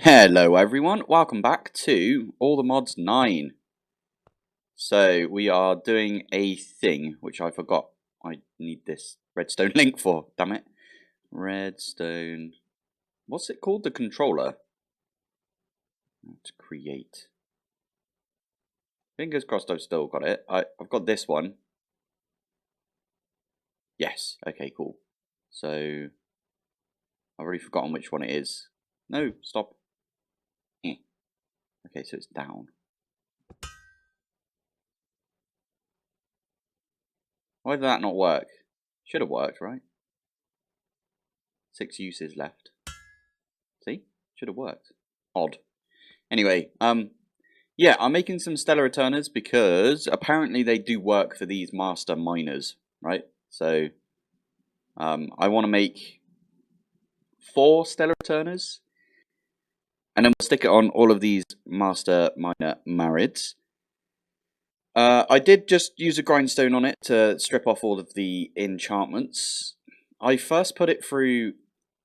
Hello everyone, welcome back to All the Mods 9. So we are doing a thing which I forgot I need this redstone link for, damn it. Redstone, what's it called? The controller. To create. Fingers crossed I've still got it. I've got this one. Yes, okay, cool. So I've already forgotten which one it is. No, stop. Okay, so it's down. Why did that not work? Should have worked, right? 6 uses left. See? Should have worked. Odd. Anyway, yeah, I'm making some stellar returners because apparently they do work for these master miners, right? So, I want to make 4 stellar returners, and then we'll stick it on all of these master miner marids. I did just use a grindstone on it to strip off all of the enchantments. I first put it through,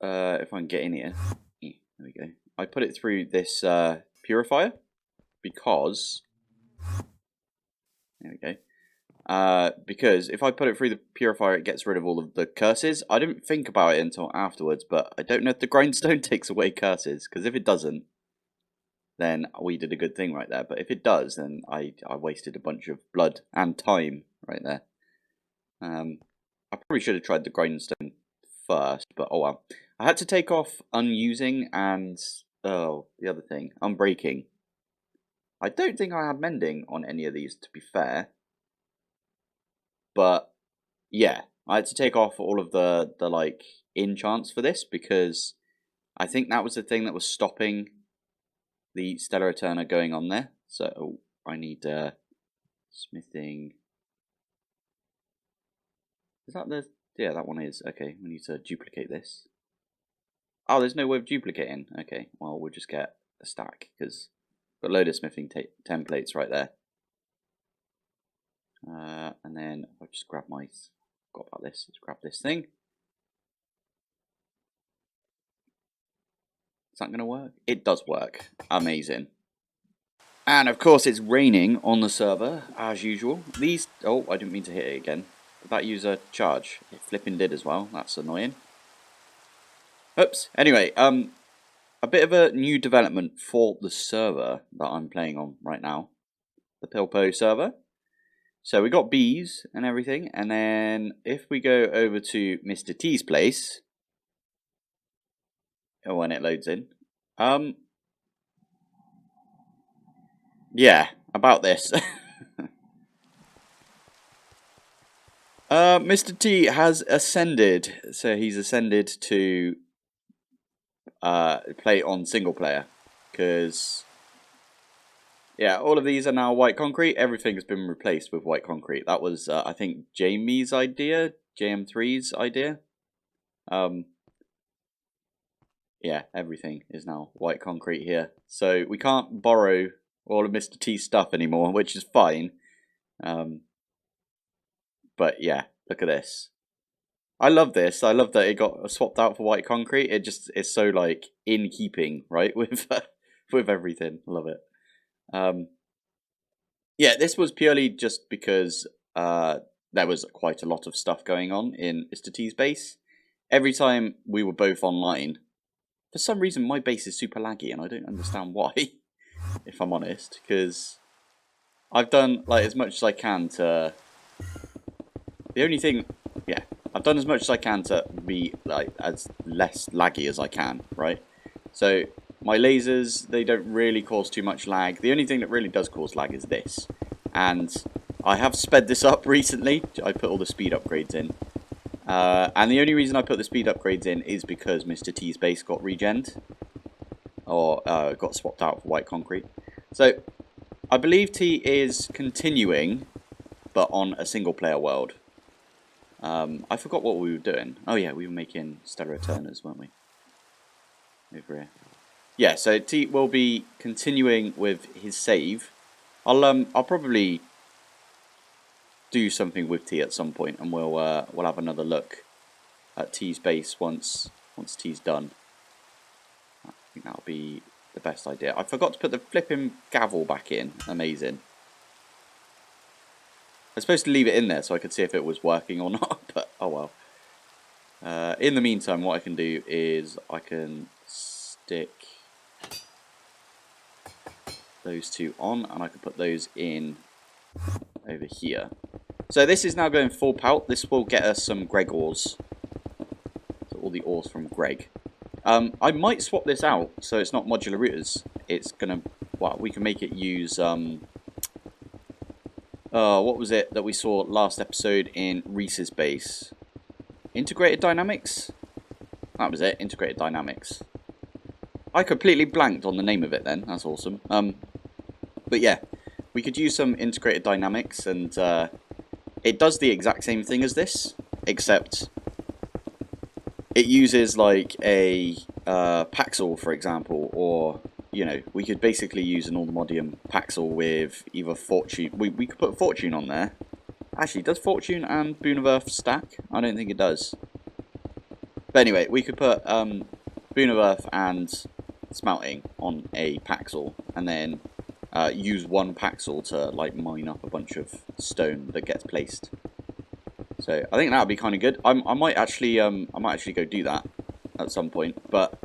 if I can get in here, there we go. I put it through this purifier because, there we go. Because if I put it through the purifier, it gets rid of all of the curses. I didn't think about it until afterwards, but I don't know if the grindstone takes away curses, because if it doesn't, then we did a good thing right there. But if it does, then I wasted a bunch of blood and time right there. I probably should have tried the grindstone first, but oh well. I had to take off unusing and, oh, the other thing, unbreaking. I don't think I had mending on any of these, to be fair. But yeah, I had to take off all of the like enchants for this because I think that was the thing that was stopping the Stellar Returner going on there. So I need smithing. Is that the? Yeah, that one is. Okay, we need to duplicate this. Oh, there's no way of duplicating. Okay, well we'll just get a stack because got a load of smithing templates right there. And then I'll just grab my. Forgot about this. Let's grab this thing. Is that going to work? It does work. Amazing. And of course it's raining on the server, as usual. These... Oh, I didn't mean to hit it again. Did that use a charge? It flipping did as well. That's annoying. Oops. Anyway, a bit of a new development for the server that I'm playing on right now. The Pilpoh server. So we got bees and everything. And then if we go over to Mr. T's place... Oh, when it loads in. Yeah, about this. Mr. T has ascended, so he's ascended to play on single player, because yeah, all of these are now white concrete. Everything has been replaced with white concrete. That was I think Jamie's idea, JM3's idea. Yeah, everything is now white concrete here, so we can't borrow all of Mr. T's stuff anymore, which is fine. But yeah, look at this. I love this. I love that it got swapped out for white concrete. It just is so like in keeping, right, with with everything. Love it. Yeah, this was purely just because there was quite a lot of stuff going on in Mr. T's base. Every time we were both online, for some reason my base is super laggy, and I don't understand why. If I'm honest, because I've done like as much as I can to. The only thing, yeah, I've done as much as I can to be like as less laggy as I can, right? So my lasers, they don't really cause too much lag. The only thing that really does cause lag is this. And I have sped this up recently. I put all the speed upgrades in. And the only reason I put the speed upgrades in is because Mr. T's base got regened. Or got swapped out for white concrete. So I believe T is continuing, but on a single player world. I forgot what we were doing. Oh yeah, we were making stellar returners, weren't we? Over here. Yeah, so T will be continuing with his save. I'll probably do something with T at some point, and we'll have another look at T's base once T's done. I think that'll be the best idea. I forgot to put the flipping gavel back in. Amazing. I was supposed to leave it in there so I could see if it was working or not, but oh well. In the meantime, what I can do is I can stick those two on, and I can put those in over here. So this is now going full pelt. This will get us some Greg ores. So all the ores from Greg. I might swap this out so it's not modular routers. It's gonna, well, we can make it use what was it that we saw last episode in Reese's base? Integrated dynamics? That was it, integrated dynamics. I completely blanked on the name of it then. That's awesome. But yeah, we could use some integrated dynamics, and it does the exact same thing as this, except it uses like a Paxel, for example, or, you know, we could basically use an Rodium Paxel with either Fortune. We could put Fortune on there. Actually, does Fortune and Boon of Earth stack? I don't think it does. But anyway, we could put Boon of Earth and Smelting on a Paxel, and then use one Paxel to like mine up a bunch of stone that gets placed. So I think that would be kind of good. I might actually go do that at some point. But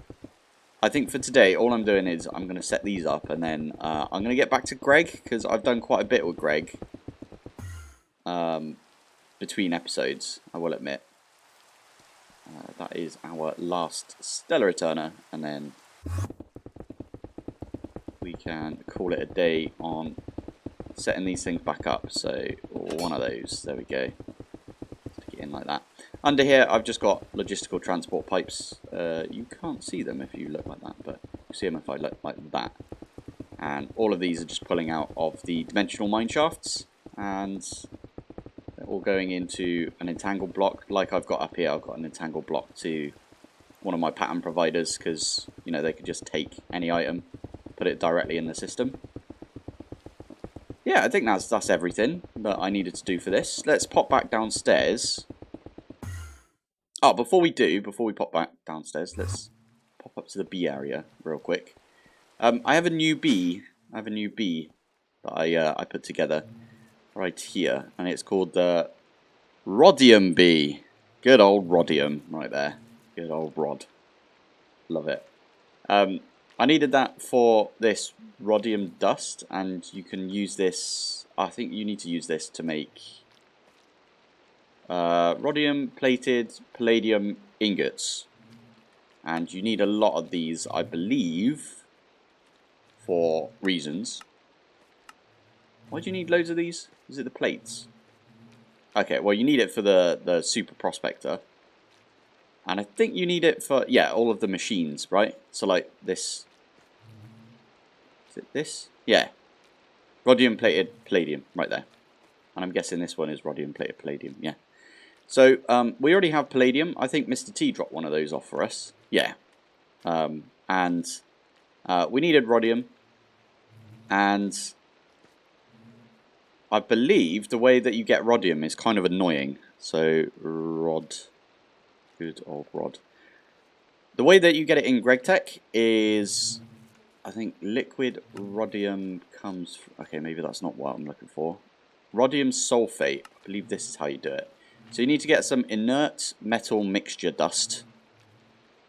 I think for today, all I'm doing is I'm going to set these up, and then I'm going to get back to Greg, because I've done quite a bit with Greg between episodes, I will admit. That is our last Stellar Returner, and then we can call it a day on setting these things back up. So one of those, there we go. Stick it in like that. Under here, I've just got logistical transport pipes. You can't see them if you look like that, but you see them if I look like that. And all of these are just pulling out of the dimensional mine shafts, and they're all going into an entangled block. Like I've got up here, I've got an entangled block to one of my pattern providers, because, you know, they could just take any item, put it directly in the system. Yeah, I think that's everything that I needed to do for this. Let's pop back downstairs. Oh, before we pop back downstairs, let's pop up to the bee area real quick. I have a new bee. That I put together right here, and it's called the Rodium bee. Good old Rodium right there. Good old Rod. Love it. I needed that for this Rodium dust, and you can use this. I think you need to use this to make Rodium plated palladium ingots, and you need a lot of these, I believe, for reasons. Why do you need loads of these? Is it the plates? Okay, well, you need it for the super prospector, and I think you need it for, yeah, all of the machines, right? So like this, is it this? Yeah, Rodium plated palladium right there, and I'm guessing this one is Rodium plated palladium. Yeah. So we already have palladium. I think Mr. T dropped one of those off for us. Yeah. And we needed Rodium. And I believe the way that you get Rodium is kind of annoying. So Rod. Good old Rod. The way that you get it in GregTech is, I think liquid Rodium comes... Okay, maybe that's not what I'm looking for. Rodium sulfate. I believe this is how you do it. So you need to get some inert metal mixture dust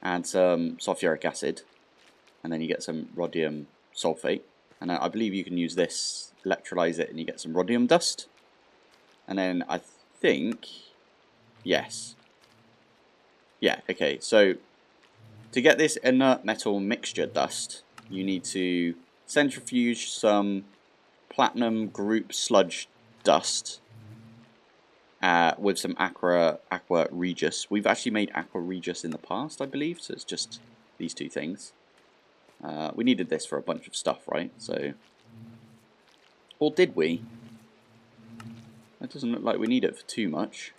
and some sulfuric acid, and then you get some rhodium sulfate, and I believe you can use this, electrolyze it, and you get some rhodium dust. And then I think, yes, yeah, okay, so to get this inert metal mixture dust, you need to centrifuge some platinum group sludge dust with some aqua regus. We've actually made aqua regus in the past, I believe, so it's just these two things. We needed this for a bunch of stuff, right? So, or did we? That doesn't look like we need it for too much.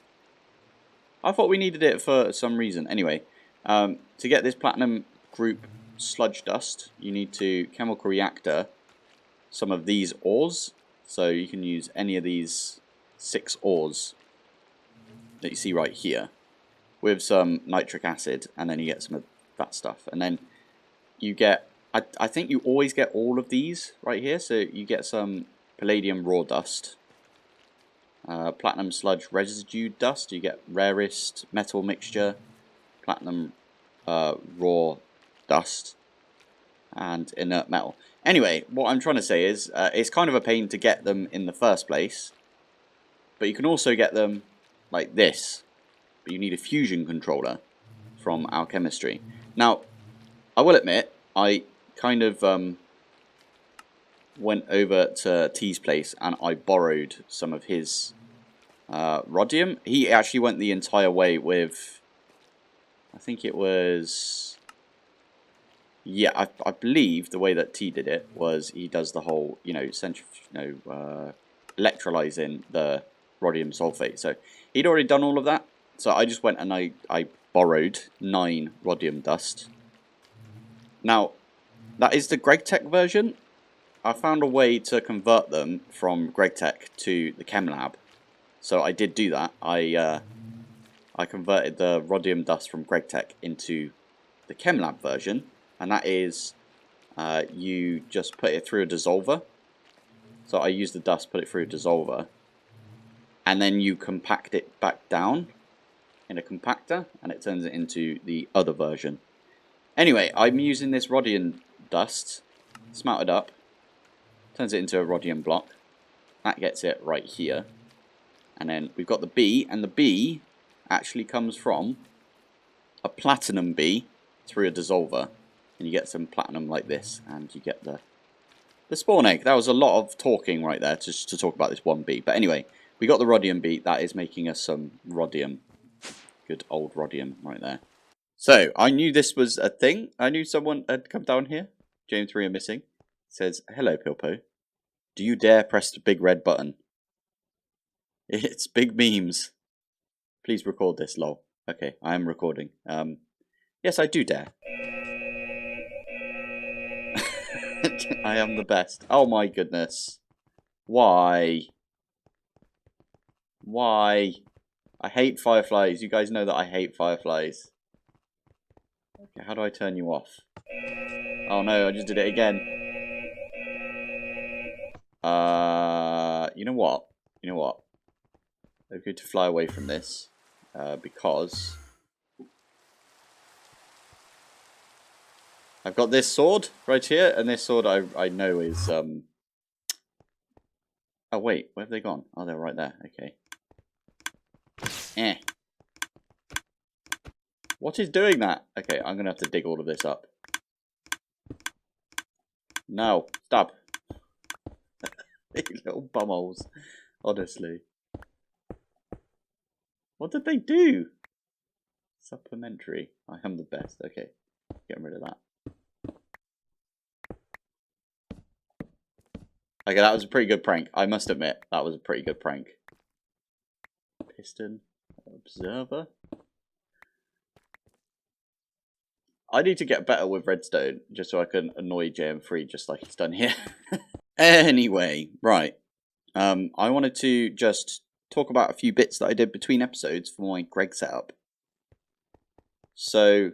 I thought we needed it for some reason. Anyway, to get this platinum group sludge dust, you need to chemical reactor some of these ores. So you can use any of these 6 ores that you see right here with some nitric acid, and then you get some of that stuff, and then you get I think you always get all of these right here. So you get some palladium raw dust, platinum sludge residue dust. You get rarest metal mixture, platinum raw dust, and inert metal. Anyway, what I'm trying to say is it's kind of a pain to get them in the first place, but you can also get them like this, but you need a fusion controller from Alchemistry. Now, I will admit, I kind of went over to T's place and I borrowed some of his Rodium. He actually went the entire way with, I think it was, yeah, I believe the way that T did it was he does the whole, electrolyzing the Rodium sulfate. So he'd already done all of that. So I just went and I borrowed 9 Rodium dust. Now, that is the GregTech version. I found a way to convert them from GregTech to the Chem Lab. So I did do that. I converted the Rodium dust from GregTech into the Chem Lab version. And that is, you just put it through a dissolver. So I used the dust, put it through a dissolver. And then you compact it back down in a compactor. And it turns it into the other version. Anyway, I'm using this Rodium dust, smelted up. Turns it into a Rodium block. That gets it right here. And then we've got the B, and the B actually comes from a platinum B through a dissolver. And you get some platinum like this, and you get the spawn egg. That was a lot of talking right there to talk about this one B. But anyway, we got the Rodium B. That is making us some Rodium. Good old Rodium right there. So, I knew this was a thing. I knew someone had come down here. James 3 are missing. Says, hello Pilpoh. Do you dare press the big red button? It's big memes. Please record this, lol. Okay, I am recording. Yes, I do dare. I am the best. Oh my goodness. Why? Why? I hate fireflies. You guys know that I hate fireflies. Okay, how do I turn you off? Oh no, I just did it again. You know what? You know what? I'm going to fly away from this because I've got this sword right here, and this sword I know is Oh wait, where have they gone? Oh, they're right there. Okay. What is doing that? Okay, I'm gonna have to dig all of this up. No, stop. These little bumholes. Honestly. What did they do? Supplementary. I am the best. Okay. Getting rid of that. Okay, that was a pretty good prank. I must admit, that was a pretty good prank. Piston. Observer. I need to get better with redstone, just so I can annoy JM3 just like he's done here. Anyway, right. I wanted to just talk about a few bits that I did between episodes for my Greg setup. So,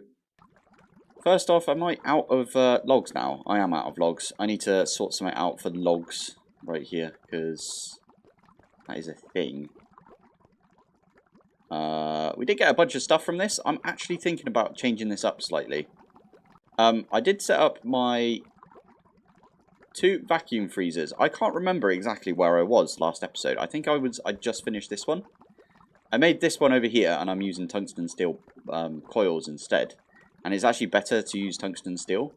first off, am I out of logs now? I am out of logs. I need to sort something out for the logs right here, because that is a thing. We did get a bunch of stuff from this. I'm actually thinking about changing this up slightly. I did set up my 2 vacuum freezers. I can't remember exactly where I was last episode. I think I just finished this one. I made this one over here, and I'm using tungsten steel coils instead. And it's actually better to use tungsten steel.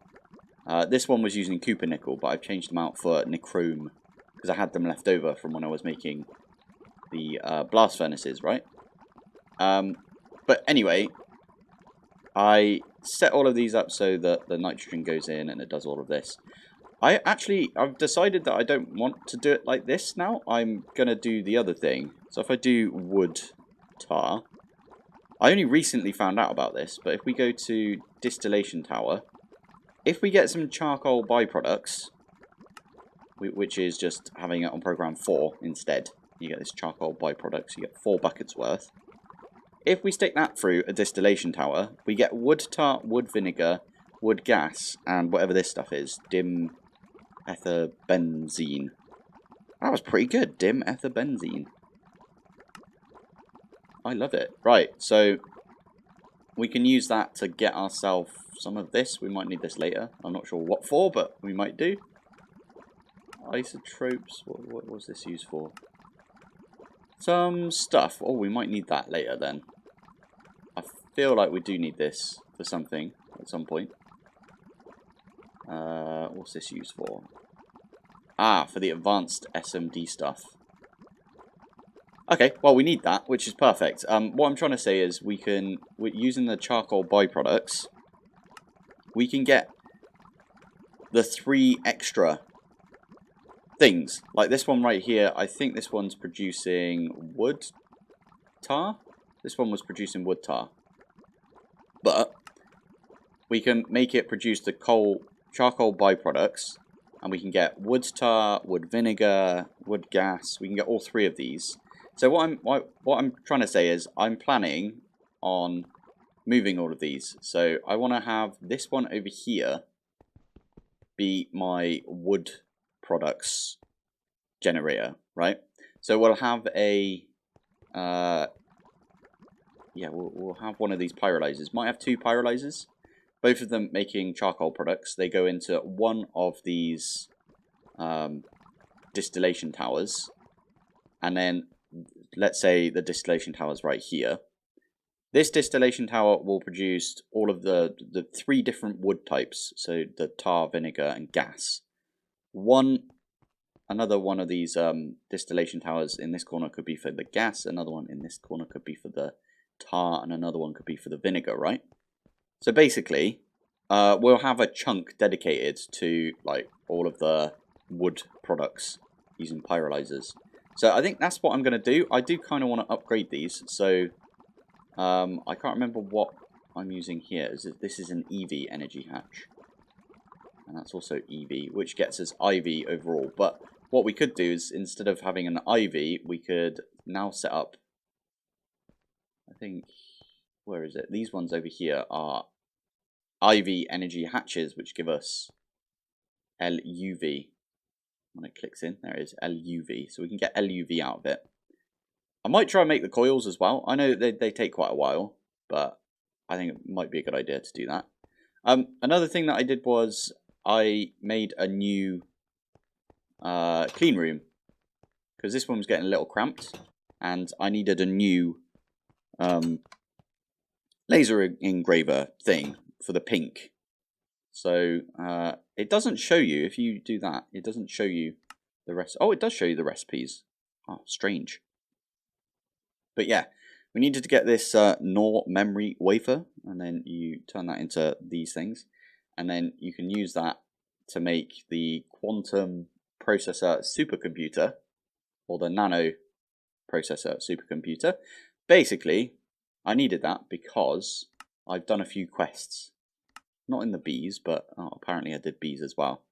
This one was using Cooper nickel, but I've changed them out for nichrome, because I had them left over from when I was making the blast furnaces, right? But anyway, I set all of these up so that the nitrogen goes in and it does all of this. I've decided that I don't want to do it like this now. I'm going to do the other thing. So if I do wood tar, I only recently found out about this, but if we go to Distillation Tower, if we get some charcoal byproducts, which is just having it on program 4 instead, you get this charcoal byproducts, you get 4 buckets worth. If we stick that through a distillation tower, we get wood tar, wood vinegar, wood gas, and whatever this stuff is, dim ether benzene. That was pretty good, dim ether benzene. I love it. Right, so we can use that to get ourselves some of this. We might need this later. I'm not sure what for, but we might do. Isotopes. What was this used for? Some stuff. Oh, we might need that later then. I feel like we do need this for something at some point. What's this used for? Ah, for the advanced SMD stuff. Okay, well we need that, which is perfect. What I'm trying to say is using the charcoal byproducts, we can get the 3 extra things. Like this one right here, I think this one's producing wood tar. This one was producing wood tar. But we can make it produce the charcoal byproducts, and we can get wood tar, wood vinegar, wood gas. We can get all 3 of these. So what I'm trying to say is I'm planning on moving all of these. So I want to have this one over here be my wood products generator, right? So we'll have a we'll have one of these pyrolyzers. Might have 2 pyrolyzers, both of them making charcoal products. They go into one of these distillation towers, and then let's say the distillation tower is right here. This distillation tower will produce all of the 3 different wood types, so the tar, vinegar, and gas. Another one of these distillation towers in this corner could be for the gas, another one in this corner could be for the tar, and another one could be for the vinegar, right? So basically, we'll have a chunk dedicated to like all of the wood products using pyrolyzers. So I think that's what I'm going to do. I do kind of want to upgrade these. So I can't remember what I'm using here. This is an EV energy hatch. And that's also EV, which gets us IV overall. But what we could do is, instead of having an IV, we could now set up, I think, where is it? These ones over here are IV energy hatches, which give us LUV. When it clicks in, there it is, LUV. So we can get LUV out of it. I might try and make the coils as well. I know they take quite a while, but I think it might be a good idea to do that. Another thing that I did was I made a new clean room, because this one was getting a little cramped, and I needed a new laser engraver thing for the pink. So it doesn't show you, if you do that, it doesn't show you the rest. Oh, it does show you the recipes. Oh, strange. But yeah, we needed to get this NOR memory wafer, and then you turn that into these things, and then you can use that to make the quantum processor supercomputer, or the nano processor supercomputer. Basically, I needed that because I've done a few quests. Not in the bees, but apparently I did bees as well.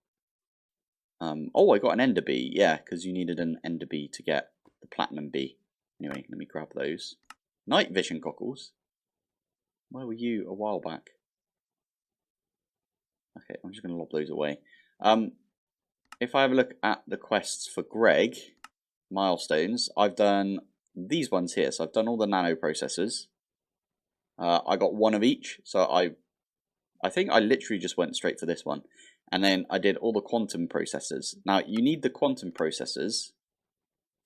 Oh, I got an ender bee. Yeah, because you needed an ender bee to get the platinum bee. Anyway, let me grab those. Night vision goggles. Where were you a while back? Okay, I'm just going to lob those away. If I have a look at the quests for Greg, milestones, I've done these ones here. So I've done all the nano processors. I got 1 of each, so I think I literally just went straight for this one. And then I did all the quantum processors. Now, you need the quantum processors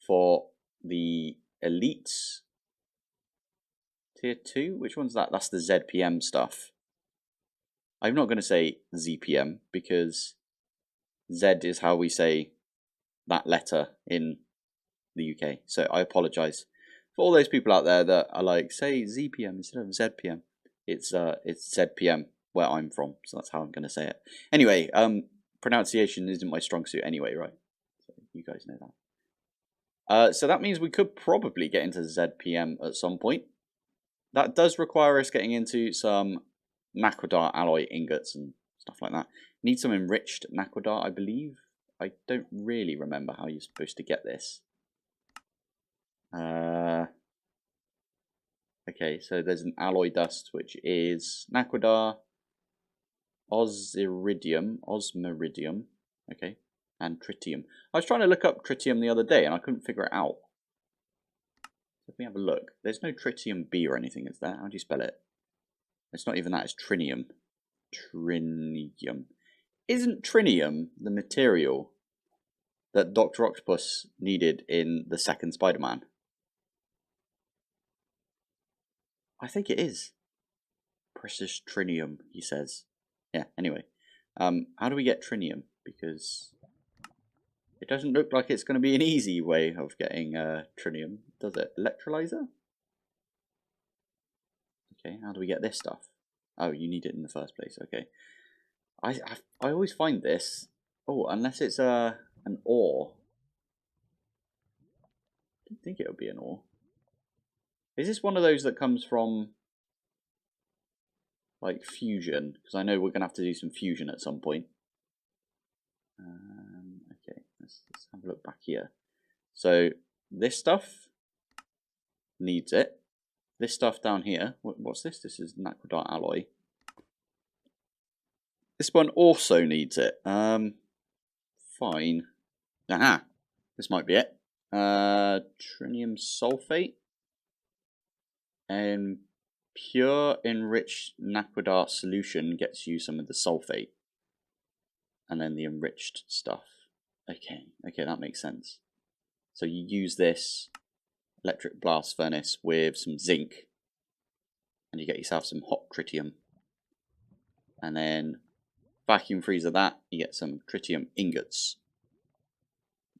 for the elites. Tier 2? Which one's that? That's the ZPM stuff. I'm not going to say ZPM, because Z is how we say that letter in the UK. So I apologise for all those people out there that are like, say ZPM instead of ZPM. It's ZPM where I'm from, so that's how I'm going to say it. Anyway, pronunciation isn't my strong suit anyway, right? So you guys know that. So that means we could probably get into ZPM at some point. That does require us getting into some Naquadar alloy ingots and stuff like that. Need some enriched Naquadar, I believe. I don't really remember how you're supposed to get this. Okay, so there's an alloy dust, which is Naquadar. osmiridium, okay, and tritium. I was trying to look up tritium the other day and I couldn't figure it out. Let me have a look. There's no tritium B or anything, is there? How do you spell it? It's not even that, it's trinium. Trinium. Isn't trinium the material that Dr. Octopus needed in the second Spider-Man? I think it is. Precious trinium, he says. Yeah, anyway. How do we get trinium? Because it doesn't look like it's going to be an easy way of getting trinium, does it? Electrolyzer? Okay, how do we get this stuff? Oh, you need it in the first place, okay. I always find this... Oh, unless it's an ore. I don't think it would be an ore. Is this one of those that comes from... like fusion? Because I know we're going to have to do some fusion at some point. Okay, let's have a look back here. So this stuff needs it. This stuff down here, what's this? This is Nacrodite alloy. This one also needs it. Fine. Aha, this might be it. Trinium sulfate and pure enriched Nacrodite solution gets you some of the sulfate. And then the enriched stuff. Okay, that makes sense. So you use this electric blast furnace with some zinc, and you get yourself some hot tritium. And then vacuum freezer that, you get some tritium ingots.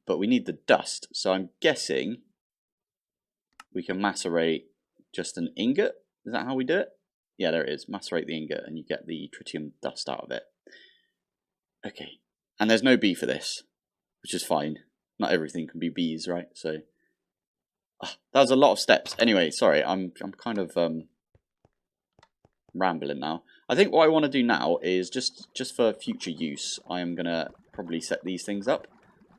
But we need the dust, so I'm guessing we can macerate just an ingot. Is that how we do it? Yeah, there it is. Macerate the ingot, and you get the tritium dust out of it. Okay, and there's no B for this, which is fine. Not everything can be B's, right? So that was a lot of steps. Anyway, sorry, I'm kind of rambling now. I think what I want to do now is just for future use, I am gonna probably set these things up.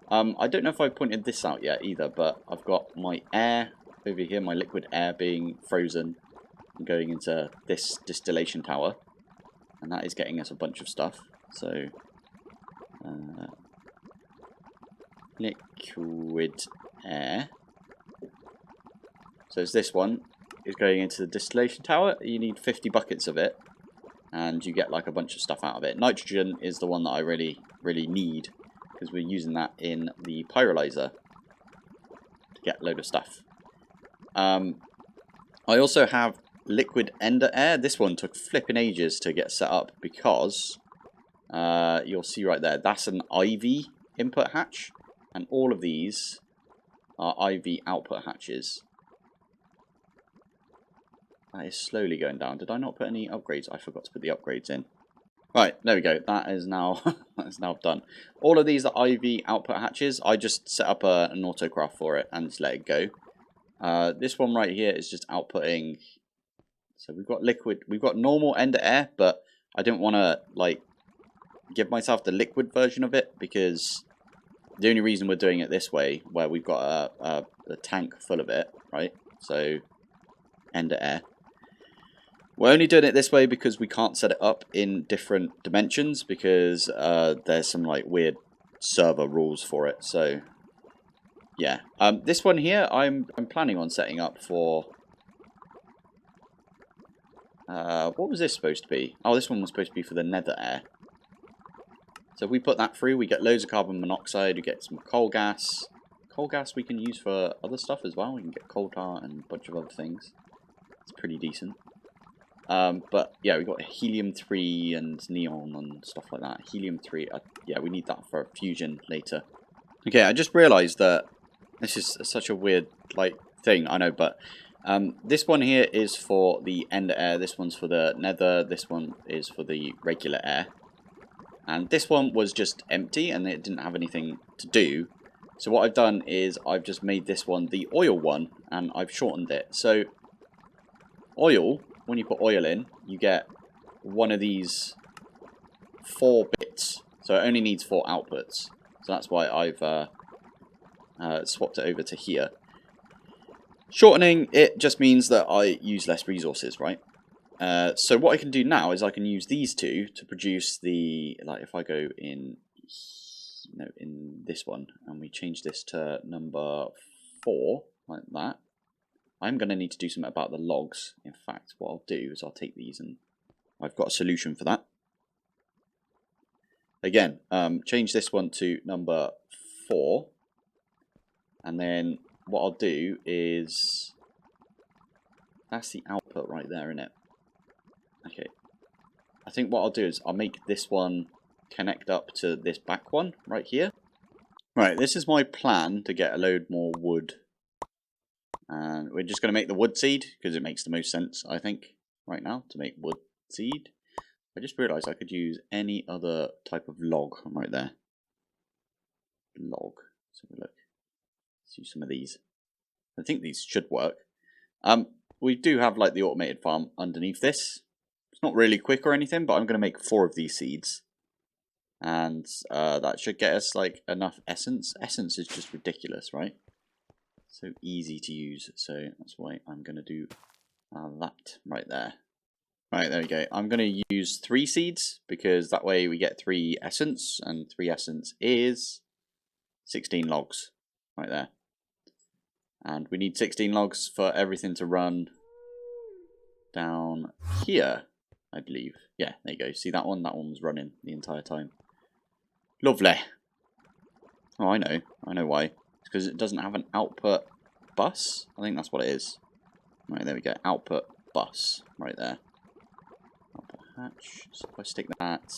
I don't know if I pointed this out yet either, but I've got my air over here, my liquid air being frozen and going into this distillation tower, and that is getting us a bunch of stuff. So liquid air. So it's this one is going into the distillation tower. You need 50 buckets of it, and you get like a bunch of stuff out of it. Nitrogen is the one that I really need, because we're using that in the pyrolyzer to get a load of stuff. I also have liquid ender air. This one took flipping ages to get set up because you'll see right there, that's an IV input hatch, and all of these are IV output hatches. That is slowly going down. Did I not put any upgrades? I forgot to put the upgrades in. Right, there we go. That is now done. All of these are IV output hatches. I just set up an autocraft for it and just let it go. This one right here is just outputting. So we've got liquid. We've got normal ender air, but I don't want to like give myself the liquid version of it, because the only reason we're doing it this way, where we've got a tank full of it, right? So ender air. We're only doing it this way because we can't set it up in different dimensions, because there's some like weird server rules for it. So yeah, this one here I'm planning on setting up for. What was this supposed to be? Oh, this one was supposed to be for the nether air. So if we put that through, we get loads of carbon monoxide, we get some coal gas. Coal gas we can use for other stuff as well. We can get coal tar and a bunch of other things. It's pretty decent. But yeah, we got helium-3 and neon and stuff like that. Helium-3, yeah, we need that for fusion later. Okay, I just realised that this is such a weird like thing, I know, but this one here is for the ender air, this one's for the nether, this one is for the regular air. And this one was just empty and it didn't have anything to do. So what I've done is I've just made this one the oil one, and I've shortened it. So oil, when you put oil in, you get one of these 4 bits. So it only needs 4 outputs. So that's why I've swapped it over to here. Shortening it just means that I use less resources, right? So what I can do now is I can use these two to produce the, like if I go in, in this one and we change this to number 4 like that, I'm going to need to do something about the logs. In fact, what I'll do is I'll take these and I've got a solution for that. Again, change this one to number 4, and then what I'll do is, that's the output right there, isn't it? Okay, I think what I'll do is I'll make this one connect up to this back one right here. Right, this is my plan to get a load more wood, and we're just going to make the wood seed because it makes the most sense, I think, right now to make wood seed. I just realised I could use any other type of log right there. Log. Let's have a look. Let's use some of these. I think these should work. We do have like the automated farm underneath this. It's not really quick or anything, but I'm going to make 4 of these seeds. And that should get us like enough essence. Essence is just ridiculous, right? So easy to use. So that's why I'm going to do that right there. Right, there we go. I'm going to use 3 seeds because that way we get 3 essence, and 3 essence is 16 logs right there. And we need 16 logs for everything to run down here, I believe. Yeah, there you go. See that one? That one was running the entire time. Lovely. Oh, I know. I know why. It's because it doesn't have an output bus. I think that's what it is. Right, there we go. Output bus right there. Output hatch. So if I stick that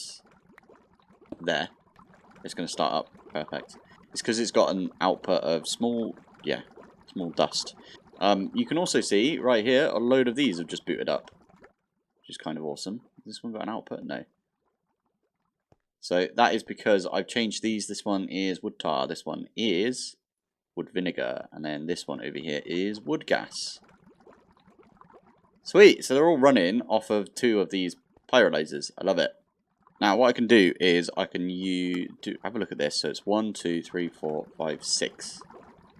there, it's going to start up. Perfect. It's because it's got an output of small dust. You can also see right here a load of these have just booted up, which is kind of awesome. Has this one got an output? No. So that is because I've changed these. This one is wood tar, this one is wood vinegar, and then this one over here is wood gas. Sweet, so they're all running off of 2 of these pyrolyzers. I love it. Now what I can do is I can have a look at this. So it's 1, 2, 3, 4, 5, 6.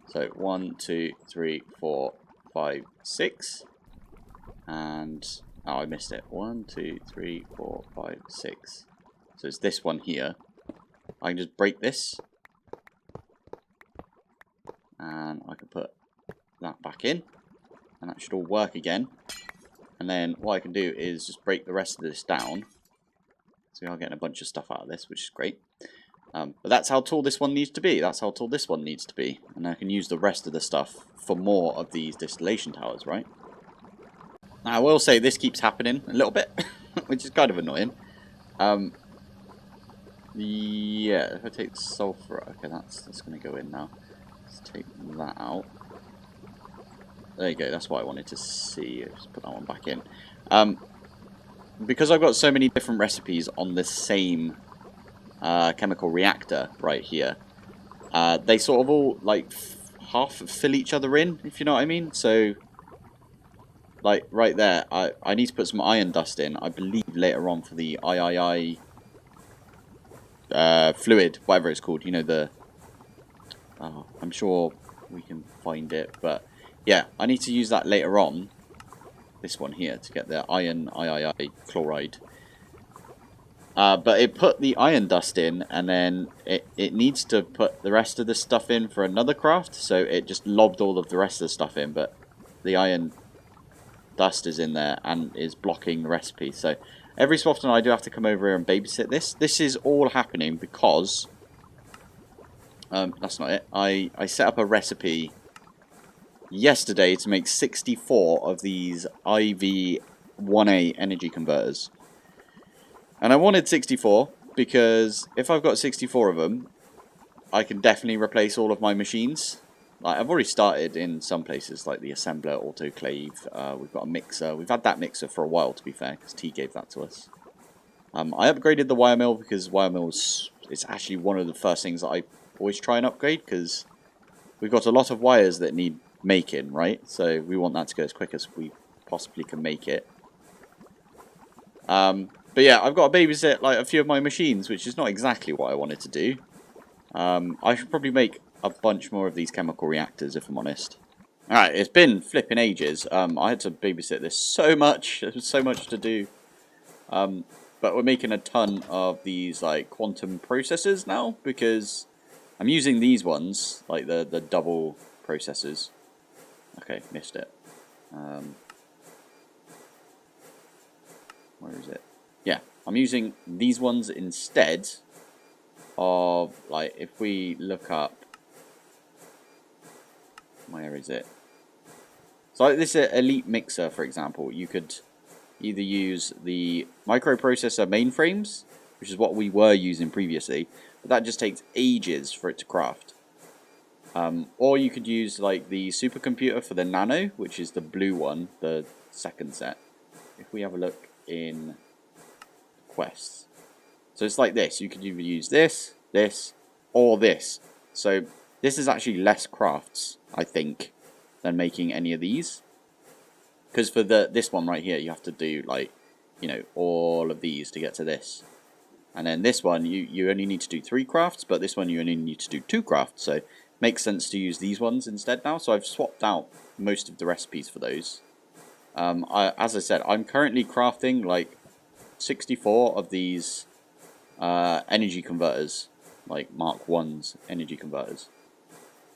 So 1, 2, 3, 4, 5, 6. And oh, I missed it. 1, 2, 3, 4, 5, 6. So it's this one here. I can just break this. And I can put that back in. And that should all work again. And then what I can do is just break the rest of this down. So we are getting a bunch of stuff out of this, which is great. But that's how tall this one needs to be. That's how tall this one needs to be. And I can use the rest of the stuff for more of these distillation towers, right? Now, I will say this keeps happening a little bit, which is kind of annoying. Yeah, if I take sulfur, okay, that's going to go in now. Let's take that out. There you go, that's what I wanted to see. Just put that one back in. Because I've got so many different recipes on the same chemical reactor right here, they sort of all like half fill each other in, if you know what I mean. So like right there, I need to put some iron dust in, I believe later on for the III fluid, whatever it's called, you know, the I'm sure we can find it, but yeah, I need to use that later on, this one here, to get the iron III chloride. But it put the iron dust in, and then it needs to put the rest of the stuff in for another craft, so it just lobbed all of the rest of the stuff in, but the iron dust is in there and is blocking the recipe. So every so often I do have to come over here and babysit this. This is all happening because that's not it. I set up a recipe yesterday to make 64 of these IV1A energy converters. And I wanted 64 because if I've got 64 of them, I can definitely replace all of my machines. Like, I've already started in some places, like the assembler, autoclave. We've got a mixer. We've had that mixer for a while, to be fair, because T gave that to us. I upgraded the wire mill because wire mills is actually one of the first things that I always try and upgrade, because we've got a lot of wires that need making, right? So we want that to go as quick as we possibly can make it. But yeah, I've got to babysit like a few of my machines, which is not exactly what I wanted to do. I should probably make a bunch more of these chemical reactors, if I'm honest. Alright, it's been flipping ages. I had to babysit this so much. There's so much to do. But we're making a ton of these like quantum processors now because I'm using these ones, like the double processors. Okay, missed it. Where is it? Yeah, I'm using these ones instead of, like, if we look up, where is it? So like this Elite Mixer, for example, you could either use the microprocessor mainframes, which is what we were using previously, but that just takes ages for it to craft. Or you could use like the supercomputer for the Nano, which is the blue one, the second set. If we have a look in quests. So it's like this. You could either use this, this, or this. So this is actually less crafts, I think, than making any of these. Because for this one right here, you have to do, like, you know, all of these to get to this. And then this one, you only need to do 3 crafts, but this one you only need to do 2 crafts. So it makes sense to use these ones instead now. So I've swapped out most of the recipes for those. As I said, I'm currently crafting like 64 of these energy converters, like Mark 1's energy converters.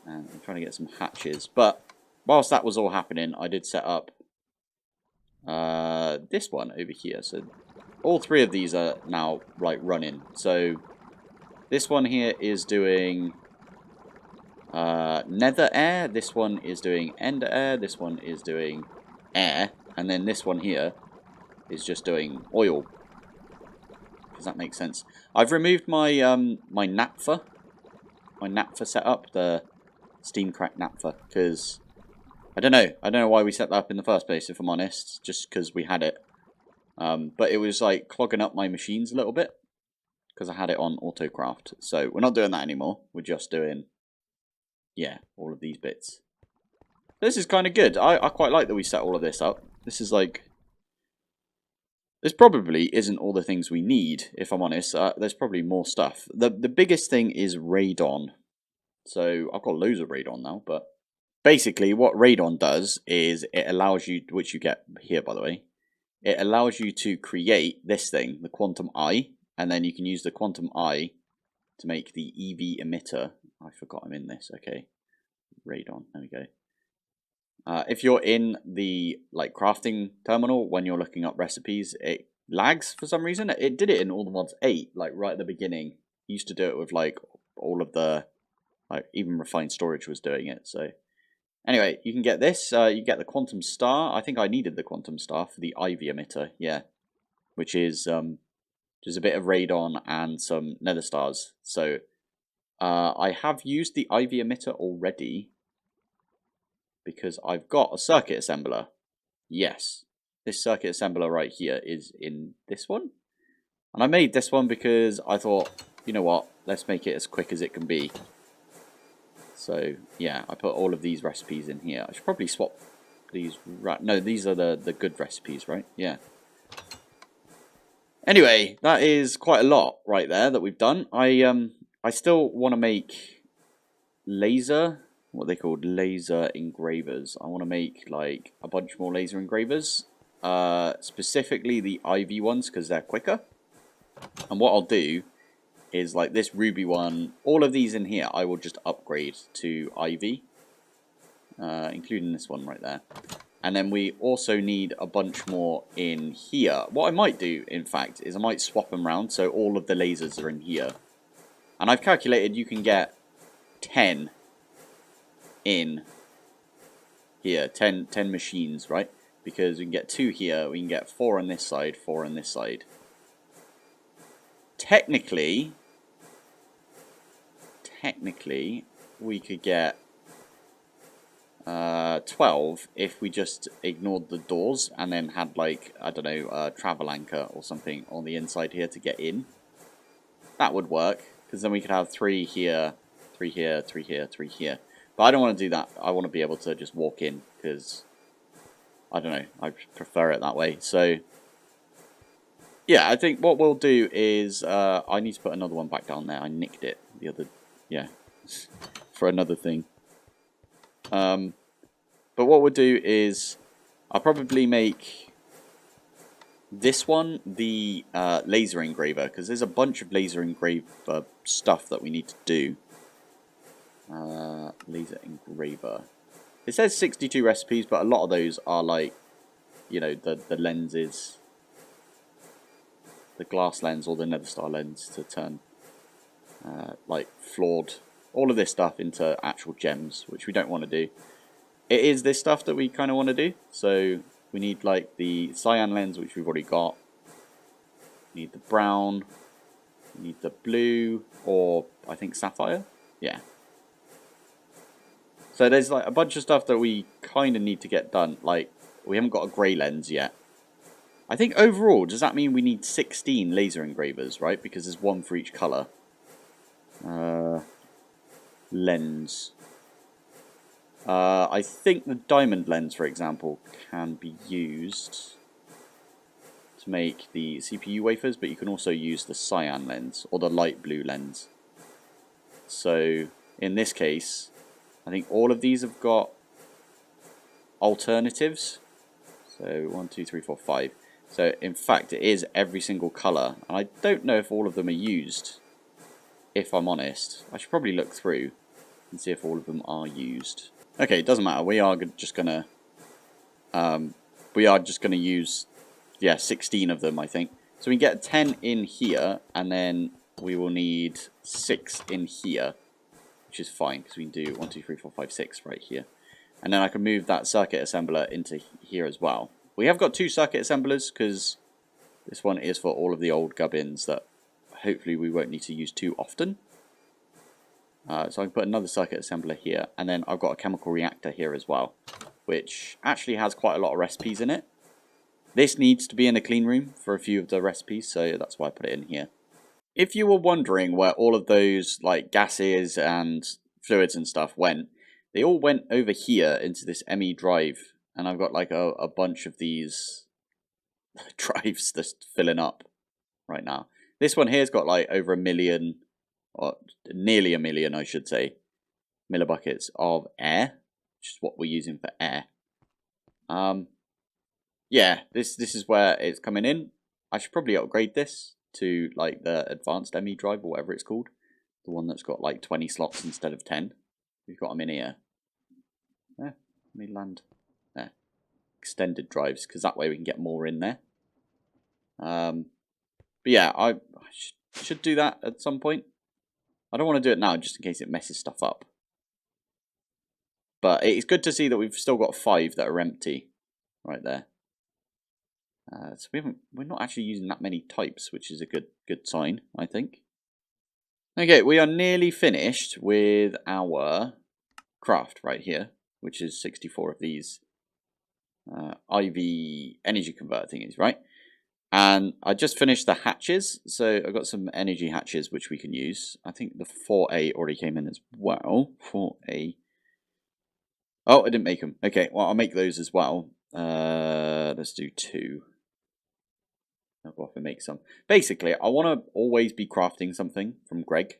And I'm trying to get some hatches. But whilst that was all happening, I did set up this one over here. So all 3 of these are now like running. So this one here is doing nether air. This one is doing ender air. This one is doing air. And then this one here is just doing oil. Does that make sense? I've removed my my naphtha setup, the steam crack naphtha, because I don't know why we set that up in the first place, if I'm honest, just because we had it. But it was like clogging up my machines a little bit because I had it on autocraft. So we're not doing that anymore. We're just doing, yeah, all of these bits. This is kind of good. I quite like that we set all of this up. This is like, this probably isn't all the things we need, if I'm honest. There's probably more stuff. The biggest thing is radon. So I've got loads of radon now, but basically what radon does is it allows you, which you get here by the way, it allows you to create this thing, the quantum eye, and then you can use the quantum eye to make the EV emitter. I forgot I'm in this. Okay, radon. There we go. If you're in the like crafting terminal when you're looking up recipes, it lags for some reason. It did it in all the mods 8, like right at the beginning. It used to do it with like all of the, like even refined storage was doing it. So anyway, you can get this. You get the quantum star. I think I needed the quantum star for the IV emitter. Yeah, which is just a bit of radon and some nether stars. So I have used the IV emitter already, because I've got a circuit assembler. Yes, this circuit assembler right here is in this one. And I made this one because I thought, you know what, let's make it as quick as it can be. So, yeah, I put all of these recipes in here. I should probably swap these. No, these are the good recipes, right? Yeah. Anyway, that is quite a lot right there that we've done. I still want to make laser, what they called laser engravers. I want to make like a bunch more laser engravers, specifically the IV ones because they're quicker. And what I'll do is like this ruby one, all of these in here I will just upgrade to IV, including this one right there. And then we also need a bunch more in here. What I might do, in fact, is I might swap them around so all of the lasers are in here. And I've calculated you can get 10 in here, 10 machines, right? Because we can get 2 here, we can get 4 on this side, 4 on this side. Technically, we could get 12 if we just ignored the doors and then had like, I don't know, a travel anchor or something on the inside here to get in. That would work, because then we could have 3 here, 3 here, 3 here, 3 here. But I don't want to do that. I want to be able to just walk in, because, I don't know, I prefer it that way. So, yeah, I think what we'll do is, I need to put another one back down there. I nicked it the other, yeah, for another thing. But what we'll do is I'll probably make this one the laser engraver, because there's a bunch of laser engraver stuff that we need to do. Laser engraver. It says 62 recipes, but a lot of those are like, you know, the lenses, the glass lens or the nether star lens to turn like flawed, all of this stuff into actual gems, which we don't want to do. It is this stuff that we kind of want to do, so we need like the cyan lens, which we've already got. We need the brown, we need the blue, or I think sapphire, yeah. So there's like a bunch of stuff that we kind of need to get done, like we haven't got a grey lens yet. I think overall, does that mean we need 16 laser engravers, right? Because there's one for each colour. Lens. I think the diamond lens, for example, can be used to make the CPU wafers, but you can also use the cyan lens, or the light blue lens. So, in this case, I think all of these have got alternatives. So, 1, 2, 3, 4, 5. So, in fact, it is every single colour. And I don't know if all of them are used, if I'm honest. I should probably look through and see if all of them are used. Okay, it doesn't matter. We are just gonna use, yeah, 16 of them, I think. So we get 10 in here, and then we will need 6 in here, which is fine because we can do 1, 2, 3, 4, 5, 6 right here. And then I can move that circuit assembler into here as well. We have got 2 circuit assemblers because this one is for all of the old gubbins that hopefully we won't need to use too often. So I can put another circuit assembler here, and then I've got a chemical reactor here as well, which actually has quite a lot of recipes in it. This needs to be in a clean room for a few of the recipes, so that's why I put it in here. If you were wondering where all of those like gases and fluids and stuff went, they all went over here into this ME drive, and I've got like a bunch of these drives just filling up right now. This one here's got like over 1 million, or nearly 1 million, I should say, millibuckets of air, which is what we're using for air. Yeah, this is where it's coming in. I should probably upgrade this to like the advanced ME drive or whatever it's called, the one that's got like 20 slots instead of 10. We've got them in here. Let me land there. Extended drives, because that way we can get more in there. But yeah, I should do that at some point. I don't want to do it now just in case it messes stuff up. But it's good to see that we've still got 5 that are empty right there. So we're not actually using that many types, which is a good sign, I think. Okay, we are nearly finished with our craft right here, which is 64 of these IV energy converter thingies, right? And I just finished the hatches, so I've got some energy hatches which we can use. I think the 4A already came in as well. 4A. Oh, I didn't make them. Okay, well, I'll make those as well. Let's do 2. I'll go off and make some. Basically, I want to always be crafting something from Greg.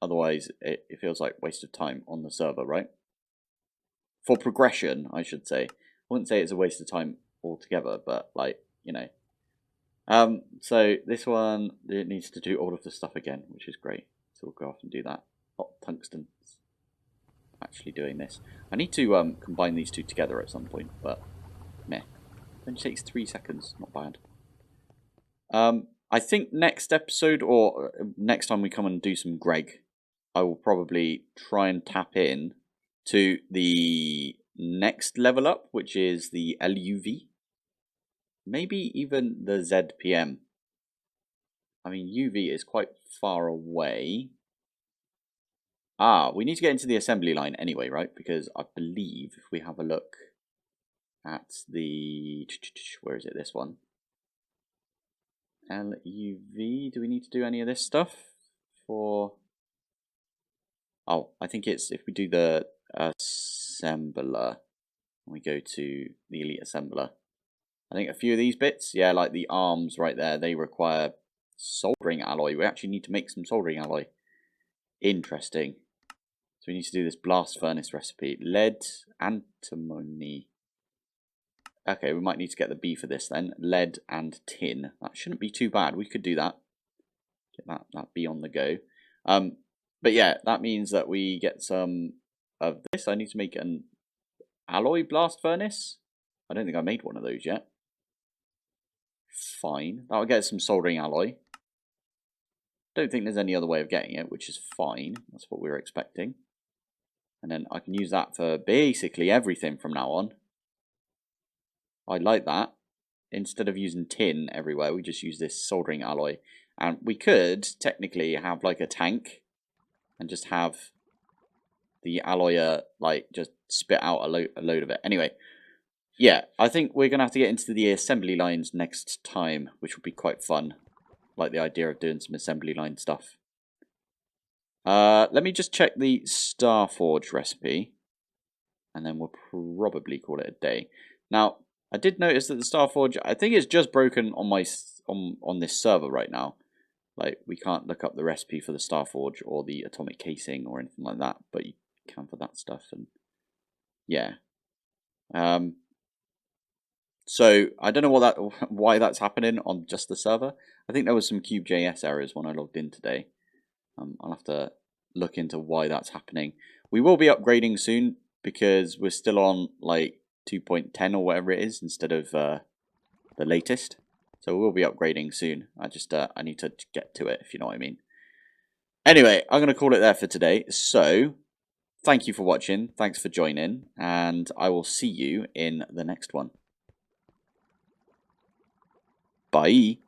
Otherwise, it feels like waste of time on the server, right? For progression, I should say. I wouldn't say it's a waste of time altogether, but, like, you know. So this one, it needs to do all of the stuff again, which is great. So we'll go off and do that. Oh, tungsten. Actually doing this. I need to combine these two together at some point, but meh. It only takes 3 seconds, not bad. I think next episode, or next time we come and do some Greg, I will probably try and tap in to the next level up, which is the LUV. Maybe even the ZPM. I mean, UV is quite far away. We need to get into the assembly line anyway, right? Because I believe if we have a look at the... Where is it? This one. LUV. Do we need to do any of this stuff for... Oh, I think it's if we do the assembler. We go to the elite assembler. I think a few of these bits, yeah, like the arms right there, they require soldering alloy. We actually need to make some soldering alloy. Interesting. So we need to do this blast furnace recipe. Lead, antimony. Okay, we might need to get the B for this then. Lead and tin. That shouldn't be too bad. We could do that. Get that B on the go. But yeah, that means that we get some of this. I need to make an alloy blast furnace. I don't think I made one of those yet. Fine. That'll get some soldering alloy. Don't think there's any other way of getting it, which is fine. That's what we were expecting. And then I can use that for basically everything from now on. I like that. Instead of using tin everywhere, we just use this soldering alloy. And we could technically have like a tank and just have the alloyer like just spit out a load of it. Anyway, yeah, I think we're going to have to get into the assembly lines next time, which would be quite fun. Like the idea of doing some assembly line stuff. Let me just check the Starforge recipe, and then we'll probably call it a day. Now, I did notice that the Starforge, I think it's just broken on my on this server right now. Like, we can't look up the recipe for the Starforge or the atomic casing or anything like that, but you can for that stuff. And yeah, so I don't know why that's happening on just the server. I think there was some Cube.js errors when I logged in today. I'll have to look into why that's happening. We will be upgrading soon because we're still on like 2.10 or whatever it is instead of the latest. So we'll be upgrading soon. I need to get to it, if you know what I mean. Anyway, I'm going to call it there for today. So thank you for watching. Thanks for joining. And I will see you in the next one. Bye.